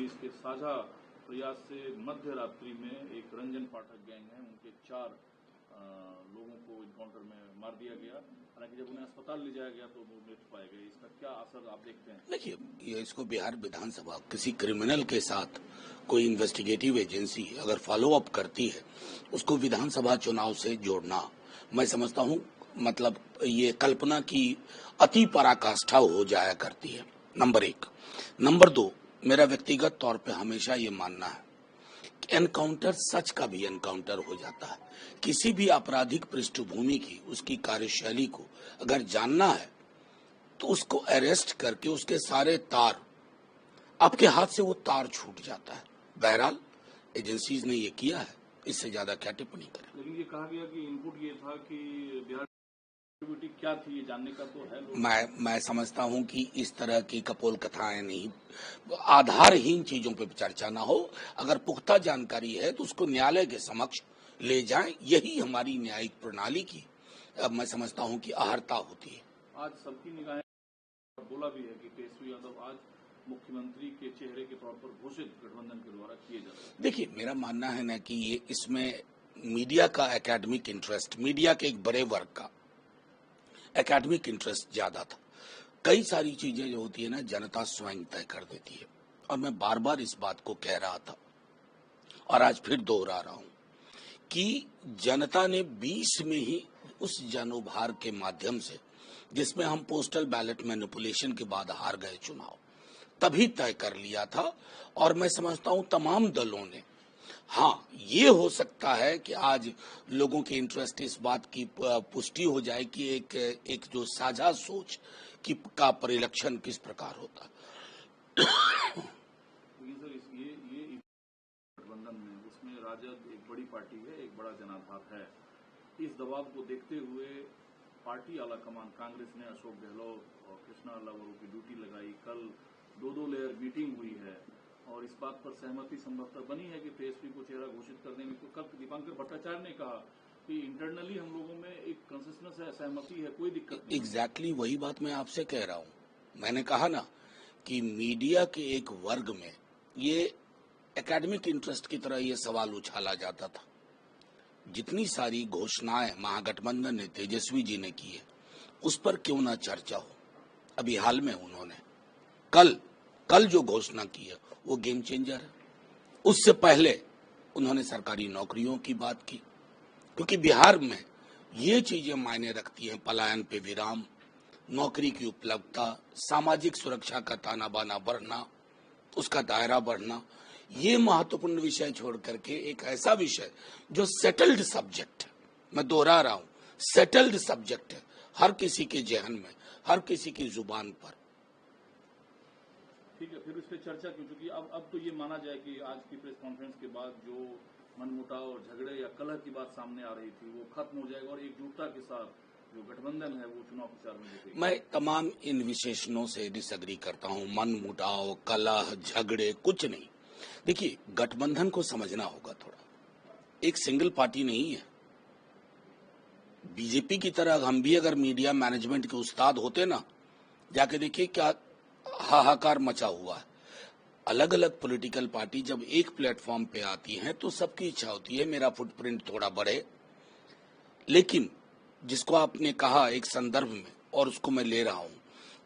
Police के साझा प्रयास से मध्य रात्रि में एक रंजन पाठक गैंग है, उनके 4 लोगों को इनकाउंटर में मार दिया गया। हालांकि जब उन्हें अस्पताल ले जाया गया तो वो मृत पाए गए। इसका क्या असर आप देखते हैं? देखिए, ये इसको बिहार विधानसभा किसी क्रिमिनल के साथ कोई इन्वेस्टिगेटिव एजेंसी अगर फॉलो अप करती है, उसको विधानसभा चुनाव से जोड़ना मैं समझता हूँ मतलब ये कल्पना की अति पराकाष्ठा हो जाया करती है। नंबर 1। नंबर 2, मेरा व्यक्तिगत तौर पे हमेशा ये मानना है कि एनकाउंटर सच का भी एनकाउंटर हो जाता है। किसी भी आपराधिक पृष्ठभूमि की उसकी कार्यशैली को अगर जानना है तो उसको अरेस्ट करके उसके सारे तार आपके हाथ से वो तार छूट जाता है। बहरहाल एजेंसीज ने ये किया है, इससे ज्यादा क्या टिप्पणी करें। लेकिन ये कहा गया कि इनपुट ये था कि बिहार क्या थी ये जानने का तो है। मैं समझता हूं कि इस तरह की कपोल कथाएं नहीं, आधारहीन चीजों पे चर्चा ना हो। अगर पुख्ता जानकारी है तो उसको न्यायालय के समक्ष ले जाएं। यही हमारी न्यायिक प्रणाली की मैं समझता हूं कि अहर्ता होती है। आज सबकी निगाहें बोला भी है कि तेजस्वी यादव आज मुख्यमंत्री के चेहरे के तौर पर घोषित गठबंधन के द्वारा किए जाते हैं। देखिए, मेरा मानना है ना कि ये इसमें मीडिया का एकेडमिक इंटरेस्ट, मीडिया के एक बड़े वर्ग का एकेडमिक इंटरेस्ट ज्यादा था। कई सारी चीजें जो होती है ना, जनता स्वयं तय कर देती है। और मैं बार बार इस बात को कह रहा था और आज फिर दोहरा रहा हूं कि जनता ने 20 में ही उस जनउभार के माध्यम से, जिसमें हम पोस्टल बैलेट मैनिपुलेशन के बाद हार गए चुनाव, तभी तय कर लिया था। और मैं समझता हूं तमाम दलों ने, हाँ, ये हो सकता है कि आज लोगों के इंटरेस्ट इस बात की पुष्टि हो जाए कि एक जो साझा सोच की का परिलक्षण किस प्रकार होता है। ये गठबंधन में उसमें राजद एक बड़ी पार्टी है, एक बड़ा जनाधार है। इस दबाव को देखते हुए पार्टी आला कमान कांग्रेस ने अशोक गहलोत और कृष्णा अल्लावरू की ड्यूटी लगाई। कल 2 लेयर मीटिंग हुई है और इस बात पर सहमति संभवतः बनी है कि तेजस्वी को चेहरा घोषित करने में। तो कल दीपांकर भट्टाचार्य ने कहा कि इंटरनली हम लोगों में एक कंसेंसस है, सहमति है, कोई दिक्कत नहीं। एग्जैक्टली वही बात मैं आपसे कह रहा हूं। मैंने कहा ना कि मीडिया के एक वर्ग में ये एकेडमिक इंटरेस्ट की तरह ये सवाल उछाला जाता था। जितनी सारी घोषणाएं महागठबंधन ने, तेजस्वी जी ने की है, उस पर क्यों ना चर्चा हो। अभी हाल में उन्होंने कल जो घोषणा की है वो गेम चेंजर है। उससे पहले उन्होंने सरकारी नौकरियों की बात की, क्योंकि बिहार में ये चीजें मायने रखती हैं। पलायन पे विराम, नौकरी की उपलब्धता, सामाजिक सुरक्षा का ताना बाना बढ़ना, उसका दायरा बढ़ना, ये महत्वपूर्ण विषय छोड़ करके एक ऐसा विषय जो सेटल्ड सब्जेक्ट है, मैं दोहरा रहा हूं, सेटल्ड सब्जेक्ट है, हर किसी के जहन में, हर किसी की जुबान पर। ठीक है, फिर उस पर चर्चा क्यों? क्योंकि अब तो ये माना जाए कि आज की प्रेस कॉन्फ्रेंस के बाद जो मनमुटाव और झगड़े या कलह की बात सामने आ रही थी वो खत्म हो जाएगा और एकजुटता के साथ जो गठबंधन है वो चुनाव प्रचार में दिखेगा। मैं तमाम इन विशेषणों से डिसएग्री करता हूं। मनमुटाव, कलह, झगड़े कुछ नहीं। देखिए, गठबंधन को समझना होगा थोड़ा। एक सिंगल पार्टी नहीं है। बीजेपी की तरह हम भी अगर मीडिया मैनेजमेंट के उस्ताद होते ना, जाके देखिए क्या हाहाकार मचा हुआ है। अलग अलग पॉलिटिकल पार्टी जब एक प्लेटफॉर्म पे आती हैं तो सबकी इच्छा होती है मेरा फुटप्रिंट थोड़ा बढ़े। लेकिन जिसको आपने कहा एक संदर्भ में, और उसको मैं ले रहा हूं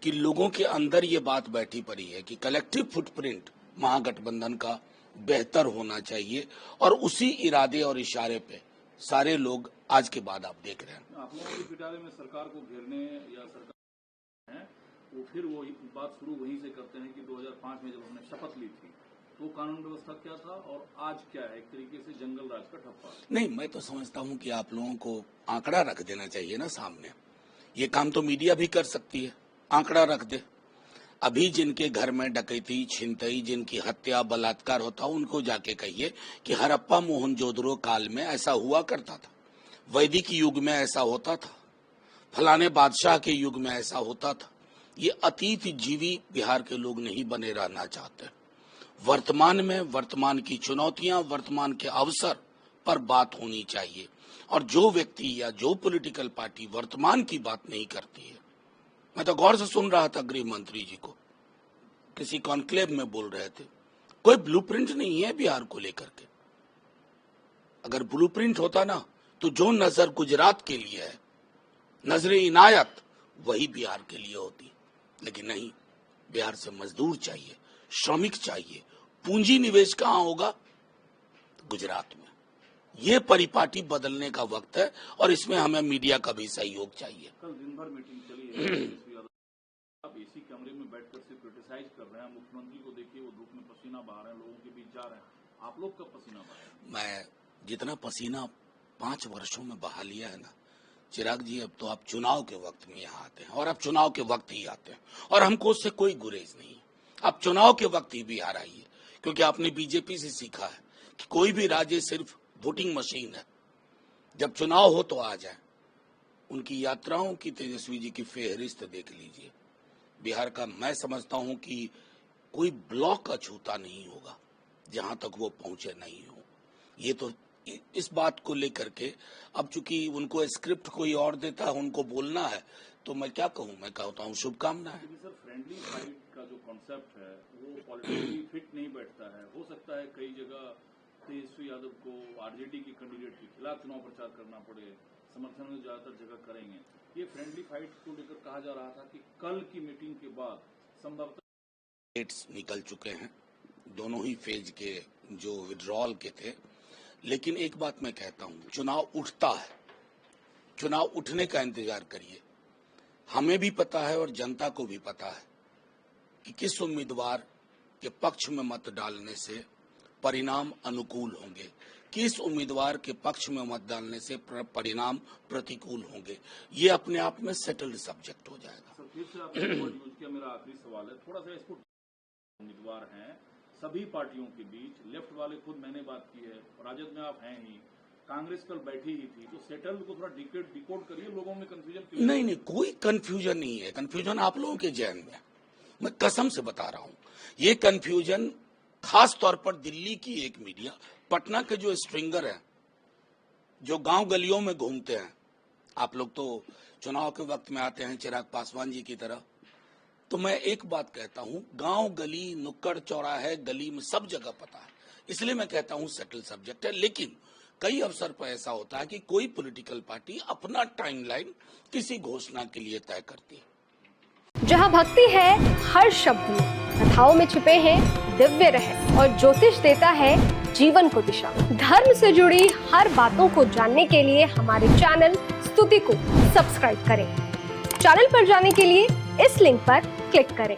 कि लोगों के अंदर ये बात बैठी पड़ी है कि कलेक्टिव फुटप्रिंट महागठबंधन का बेहतर होना चाहिए, और उसी इरादे और इशारे पे सारे लोग आज के बाद आप देख रहे हैं। आप लोगों के पिटारे में सरकार को घेरने या सरकार है वो फिर वो बात शुरू वहीं से करते हैं कि 2005 में जब हमने शपथ ली थी तो कानून व्यवस्था क्या था और आज क्या है, एक तरीके से जंगल राज का ठप्पा। नहीं, मैं तो समझता हूं कि आप लोगों को आंकड़ा रख देना चाहिए ना सामने। ये काम तो मीडिया भी कर सकती है, आंकड़ा रख दे। अभी जिनके घर में डकैती, छिनतई, जिनकी हत्या, बलात्कार होता, उनको जाके कहिए कि हड़प्पा मोहनजोदड़ो काल में ऐसा हुआ करता था, वैदिक युग में ऐसा होता था, फलाने बादशाह के युग में ऐसा होता था। ये अतीत जीवी बिहार के लोग नहीं बने रहना चाहते। वर्तमान में वर्तमान की चुनौतियां, वर्तमान के अवसर पर बात होनी चाहिए। और जो व्यक्ति या जो पॉलिटिकल पार्टी वर्तमान की बात नहीं करती है, मैं तो गौर से सुन रहा था गृह मंत्री जी को, किसी कॉन्क्लेव में बोल रहे थे, कोई ब्लूप्रिंट नहीं है बिहार को लेकर के। अगर ब्लूप्रिंट होता ना तो जो नजर गुजरात के लिए है, नजर इनायत, वही बिहार के लिए होती। लेकिन नहीं, बिहार से मजदूर चाहिए, श्रमिक चाहिए, पूंजी निवेश कहां होगा? गुजरात में। ये परिपाटी बदलने का वक्त है और इसमें हमें मीडिया का भी सहयोग चाहिए। कल दिन भर मीटिंग चली है, आप एसी कमरे में बैठकर सिर्फ क्रिटिसाइज कर रहे हैं। मुख्यमंत्री को देखिए, वो धूप में पसीना बहा रहे हैं, लोगों के बीच जा रहे हैं। आप लोग कब पसीना बहाएं? मैं जितना पसीना 5 वर्षों में बहा लिया है ना चिराग जी, अब तो आप चुनाव के वक्त में यहाँ आते हैं और आप चुनाव के वक्त ही आते हैं और हमको उससे कोई गुरेज नहीं है। आप चुनाव के वक्त ही बिहार आइए, क्योंकि आपने बीजेपी से सीखा है कि कोई भी राज्य सिर्फ वोटिंग मशीन है। जब चुनाव हो तो आ जाए। उनकी यात्राओं की तेजस्वी जी की फेहरिस्त देख लीजिए। बिहार का मैं समझता हूं कि कोई ब्लॉक अछूता नहीं होगा जहां तक वो पहुंचे नहीं हो। ये तो इस बात को लेकर के अब चूंकि उनको स्क्रिप्ट कोई और देता है, उनको बोलना है, तो मैं क्या कहूं? मैं कहता हूं शुभकामनाएं। सर, फ्रेंडली फाइट का जो कॉन्सेप्ट है वो पॉलिटिकली फिट नहीं बैठता है। हो सकता है कई जगह तेजस्वी यादव को आरजेडी के कैंडिडेट के खिलाफ चुनाव प्रचार करना पड़े, समर्थन में ज्यादातर जगह करेंगे। ये फ्रेंडली फाइट को लेकर कहा जा रहा था कि कल की मीटिंग के बाद संभवतः डेट्स निकल चुके हैं, दोनों ही फेज के जो विड्रॉल के थे। लेकिन एक बात मैं कहता हूं, चुनाव उठता है, चुनाव उठने का इंतजार करिए। हमें भी पता है और जनता को भी पता है कि किस उम्मीदवार के पक्ष में मत डालने से परिणाम अनुकूल होंगे, किस उम्मीदवार के पक्ष में मत डालने से परिणाम प्रतिकूल होंगे। ये अपने आप में सेटल्ड सब्जेक्ट हो जाएगा। सर, फिर से आपने वर्ड यूज किया, मेरा आखिरी सवाल है, थोड़ा सा इसको। उम्मीदवार हैं सभी पार्टियों के बीच, लेफ्ट वाले खुद मैंने बात की है, राजद में आप हैं ही, कांग्रेस कल बैठी ही थी, तो सेटल्ड को थोड़ा डिकोड करिए, लोगों में कंफ्यूजन। नहीं, कोई कंफ्यूजन नहीं है। कंफ्यूजन आप लोगों के जहन में, मैं कसम से बता रहा हूं। ये कंफ्यूजन खास तौर पर दिल्ली की एक मीडिया, पटना के जो स्ट्रिंगर हैं, जो गांव गलियों में घूमते हैं। आप लोग तो चुनाव के वक्त में आते हैं चिराग पासवान जी की तरह। तो मैं एक बात कहता हूं, गांव गली, नुक्कड़ चौराहे, गली में सब जगह पता है। इसलिए मैं कहता हूं सेटल सब्जेक्ट है। लेकिन कई अवसर पर ऐसा होता है कि कोई पॉलिटिकल पार्टी अपना टाइमलाइन किसी घोषणा के लिए तय करती है। जहां भक्ति है हर शब्द में, कथाओं में छिपे हैं दिव्य रहस्य और ज्योतिष देता है जीवन को दिशा। धर्म से जुड़ी हर बातों को जानने के लिए हमारे चैनल स्तुति को सब्सक्राइब करें। चैनल पर जाने के लिए इस लिंक पर क्लिक करें।